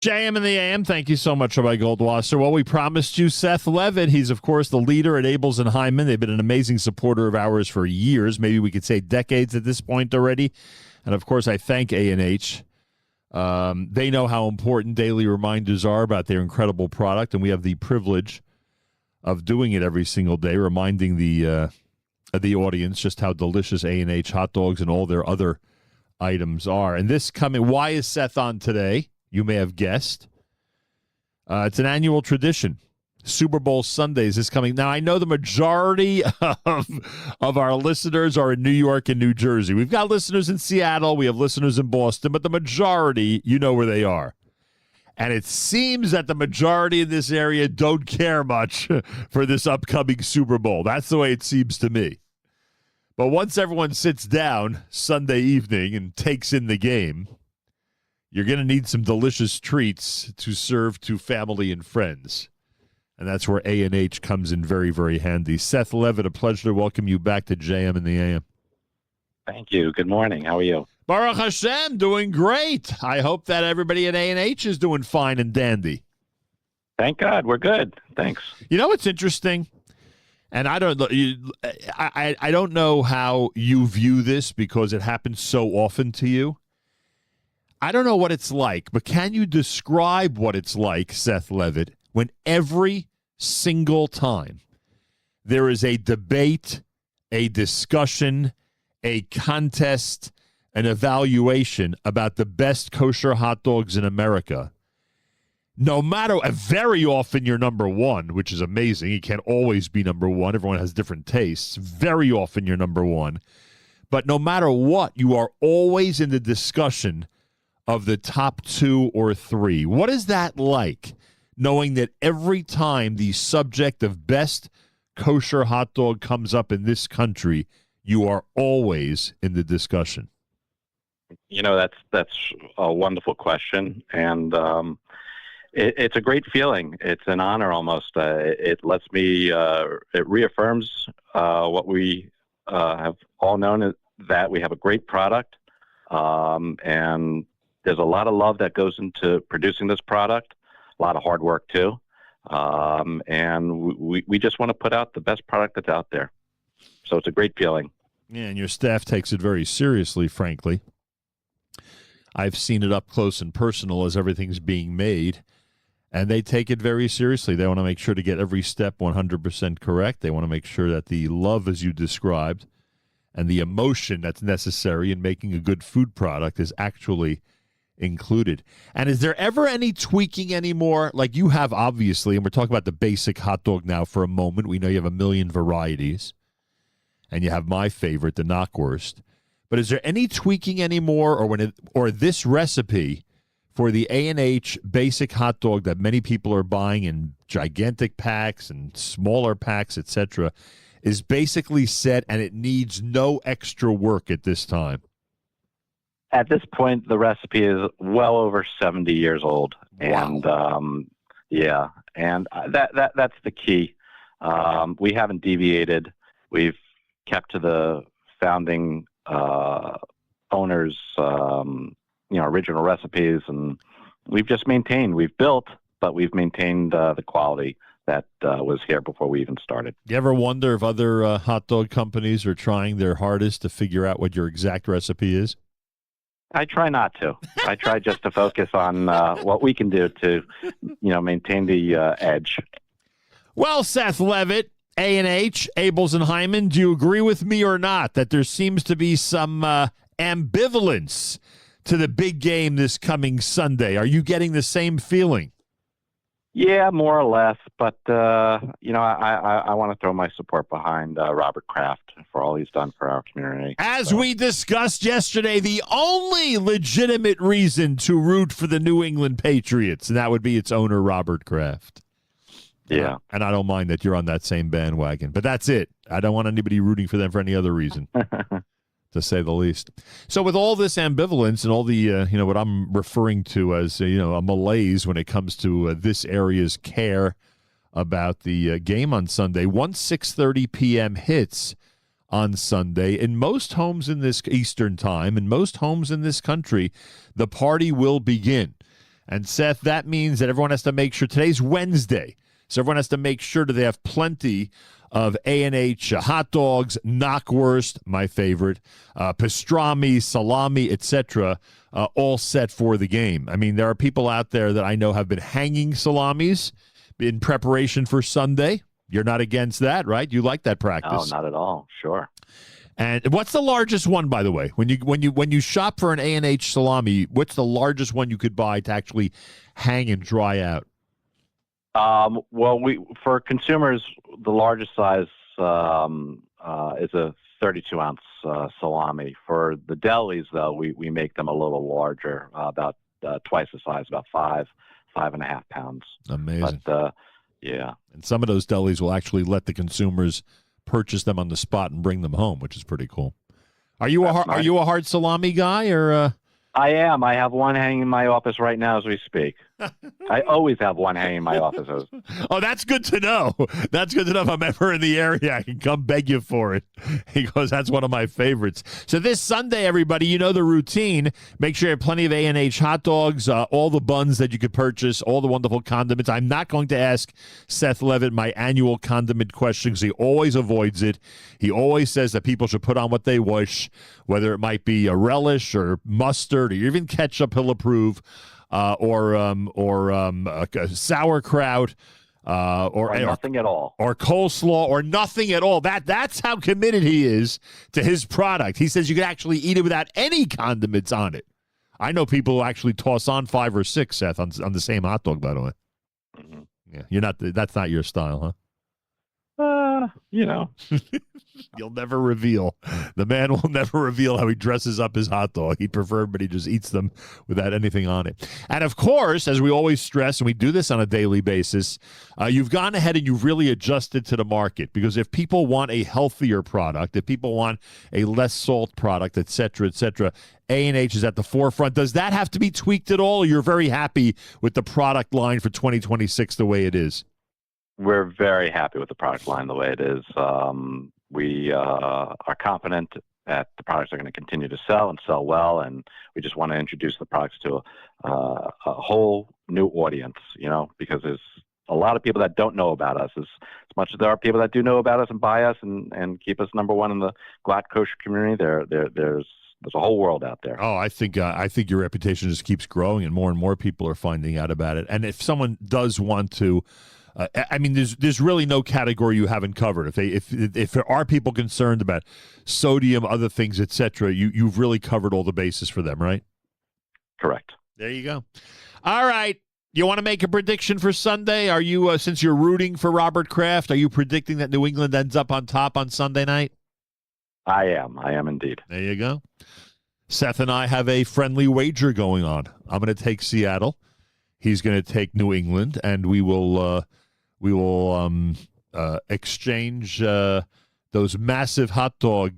JM in the AM, thank you so much, Rabbi Goldwasser. Well, we promised you Seth Leavitt. He's, of course, the leader at Abeles Heymann. They've been an amazing supporter of ours for years. Maybe we could say decades at this point already. And, of course, I thank A&H. They know how important daily reminders are about their incredible product, and we have the privilege of doing it every single day, reminding the audience just how delicious A&H hot dogs and all their other items are. And this coming, why is Seth on today? You may have guessed. It's an annual tradition. Super Bowl Sundays is coming. Now, I know the majority of our listeners are in New York and New Jersey. We've got listeners in Seattle. We have listeners in Boston. But the majority, you know where they are. And it seems that the majority in this area don't care much for this upcoming Super Bowl. That's the way it seems to me. But once everyone sits down Sunday evening and takes in the game, you're going to need some delicious treats to serve to family and friends. And that's where A&H comes in very, very handy. Seth Leavitt, a pleasure to welcome you back to JM in the AM. Thank you. Good morning. How are you? Baruch Hashem, doing great. I hope that everybody at A&H is doing fine and dandy. Thank God. We're good. Thanks. You know what's interesting? And I don't know, I don't know how you view this because it happens so often to you. I don't know what it's like, but can you describe what it's like, Seth Leavitt, when every single time there is a debate, a discussion, a contest, an evaluation about the best kosher hot dogs in America, no matter, very often you're number one, which is amazing. You can't always be number one. Everyone has different tastes. Very often you're number one. But no matter what, you are always in the discussion of the top two or three. What is that like, knowing that every time the subject of best kosher hot dog comes up in this country, you are always in the discussion? You know, that's a wonderful question, and it's a great feeling. It's an honor almost. It lets me, it reaffirms what we have all known, that we have a great product, and there's a lot of love that goes into producing this product, a lot of hard work too, and we just want to put out the best product that's out there. So it's a great feeling. Yeah, and your staff takes it very seriously, frankly. I've seen it up close and personal as everything's being made, and they take it very seriously. They want to make sure to get every step 100% correct. They want to make sure that the love, as you described, and the emotion that's necessary in making a good food product is actually included. And is there ever any tweaking anymore? Like you have, obviously, and we're talking about the basic hot dog now for a moment. We know you have a million varieties, and you have my favorite, the knockwurst. But is there any tweaking anymore, or this recipe for the A&H basic hot dog that many people are buying in gigantic packs and smaller packs, etc., is basically set and it needs no extra work at this time? At this point, the recipe is well over 70 years old. Wow. And that's the key. We haven't deviated. We've kept to the founding owners, original recipes, and we've just maintained. We've built, but we've maintained the quality that was here before we even started. You ever wonder if other hot dog companies are trying their hardest to figure out what your exact recipe is? I try not to. I try just to focus on what we can do to, maintain the edge. Well, Seth Leavitt, A&H, Abeles Heymann, do you agree with me or not that there seems to be some ambivalence to the big game this coming Sunday? Are you getting the same feeling? Yeah, more or less. But, I want to throw my support behind Robert Kraft for all he's done for our community. As we discussed yesterday, the only legitimate reason to root for the New England Patriots, and that would be its owner, Robert Kraft. Yeah. And I don't mind that you're on that same bandwagon, but that's it. I don't want anybody rooting for them for any other reason, to say the least. So with all this ambivalence and all the, what I'm referring to as, a malaise when it comes to this area's care about the game on Sunday, once 6:30 p.m. hits on Sunday, in most homes in this Eastern time, in most homes in this country, the party will begin. And Seth, that means that everyone has to make sure today's Wednesday. So everyone has to make sure that they have plenty of A&H hot dogs, knockwurst, my favorite, pastrami, salami, etc., all set for the game. I mean, there are people out there that I know have been hanging salamis in preparation for Sunday. You're not against that, right? You like that practice? No, not at all. Sure. And what's the largest one, by the way? When you shop for an A&H salami, what's the largest one you could buy to actually hang and dry out? Well, for consumers, the largest size is a 32-ounce salami. For the delis, though, we make them a little larger, about twice the size, about 5.5 pounds. Amazing. But, yeah. And some of those delis will actually let the consumers purchase them on the spot and bring them home, which is pretty cool. Are you a hard salami guy or? I am. I have one hanging in my office right now as we speak. I always have one hanging in my office. Oh, that's good to know. That's good to know. If I'm ever in the area, I can come beg you for it. He goes, that's one of my favorites. So this Sunday, everybody, you know the routine. Make sure you have plenty of A&H hot dogs, all the buns that you could purchase, all the wonderful condiments. I'm not going to ask Seth Leavitt my annual condiment question because he always avoids it. He always says that people should put on what they wish, whether it might be a relish or mustard or even ketchup he'll approve. Or sauerkraut, or nothing at all, or coleslaw, or nothing at all. That's how committed he is to his product. He says you can actually eat it without any condiments on it. I know people who actually toss on 5 or 6, Seth, on the same hot dog. By the way, yeah, you're not. That's not your style, huh? You'll never reveal. The man will never reveal how he dresses up his hot dog. He'd prefer, but he just eats them without anything on it. And of course, as we always stress, and we do this on a daily basis, you've gone ahead and you've really adjusted to the market, because if people want a healthier product, if people want a less salt product, et cetera, A&H is at the forefront. Does that have to be tweaked at all, or you're very happy with the product line for 2026 the way it is? We're very happy with the product line the way it is. We are confident that the products are going to continue to sell and sell well, and we just want to introduce the products to a whole new audience, because there's a lot of people that don't know about us. As much as there are people that do know about us and buy us and keep us number one in the glatt kosher community, there's a whole world out there. Oh, I think your reputation just keeps growing, and more people are finding out about it. And if someone does want to, there's really no category you haven't covered. If there are people concerned about sodium, other things, etc., you've really covered all the bases for them, right? Correct. There you go. All right. You want to make a prediction for Sunday? Are you, since you're rooting for Robert Kraft, are you predicting that New England ends up on top on Sunday night? I am indeed. There you go. Seth and I have a friendly wager going on. I'm going to take Seattle. He's going to take New England, and we will exchange those massive hot dog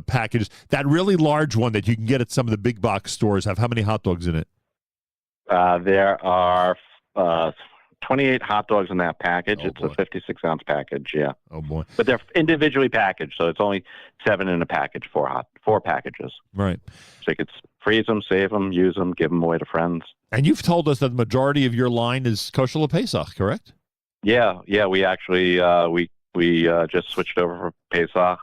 packages. That really large one that you can get at some of the big box stores have how many hot dogs in it? There are 28 hot dogs in that package. Oh, it's boy. a 56-ounce package, yeah. Oh, boy. But they're individually packaged, so it's only 7 in a package, 4 packages. Right. So you could freeze them, save them, use them, give them away to friends. And you've told us that the majority of your line is kosher LePesach, correct? Yeah. We actually we just switched over for Pesach a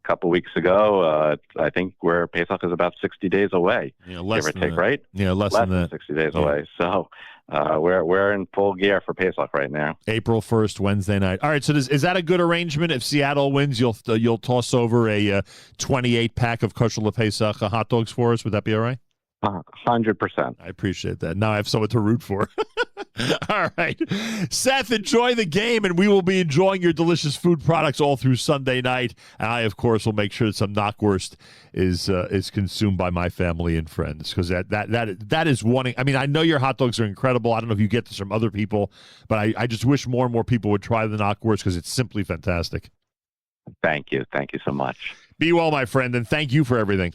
couple weeks ago. I think where Pesach is about 60 days away, give or take, right? Yeah, less than that. 60 days away. So we're in full gear for Pesach right now. April 1st, Wednesday night. All right, so is that a good arrangement? If Seattle wins, you'll toss over a 28 pack of kosher LePesach hot dogs for us. Would that be all right? 100%. I appreciate that. Now I have someone to root for. All right. Seth, enjoy the game, and we will be enjoying your delicious food products all through Sunday night. And I, of course, will make sure that some knockwurst is consumed by my family and friends, because that is one. I mean, I know your hot dogs are incredible. I don't know if you get this from other people, but I just wish more and more people would try the knockwurst, because it's simply fantastic. Thank you. Thank you so much. Be well, my friend, and thank you for everything.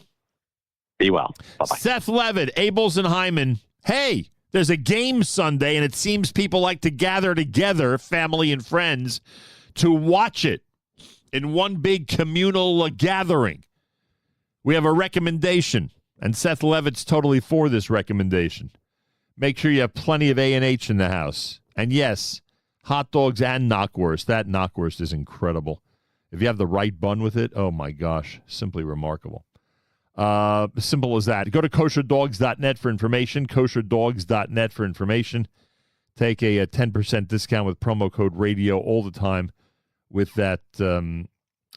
Be well. Bye-bye. Seth Leavitt, Abeles and Heymann. Hey, there's a game Sunday, and it seems people like to gather together, family and friends, to watch it in one big communal gathering. We have a recommendation, and Seth Leavitt's totally for this recommendation. Make sure you have plenty of A&H in the house. And yes, hot dogs and knockwurst. That knockwurst is incredible. If you have the right bun with it, oh my gosh, simply remarkable. Simple as that. Go to kosherdogs.net for information. Kosherdogs.net for information. Take a 10% discount with promo code radio all the time with that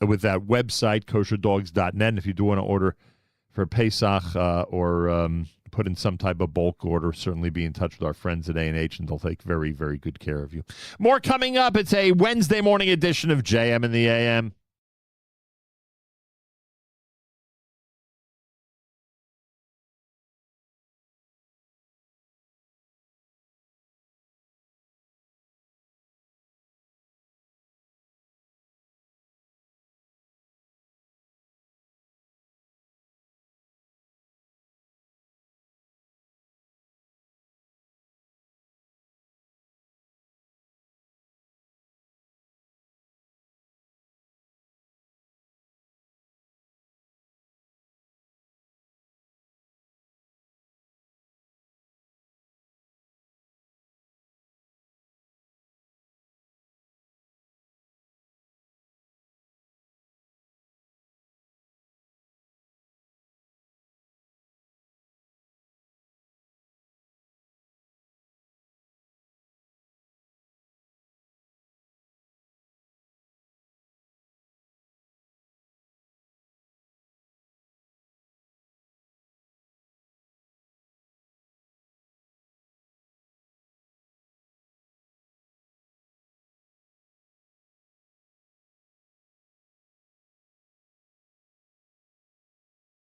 website, kosherdogs.net. And if you do want to order for Pesach or put in some type of bulk order, certainly be in touch with our friends at A&H, and they'll take very, very good care of you. More coming up. It's a Wednesday morning edition of JM in the AM.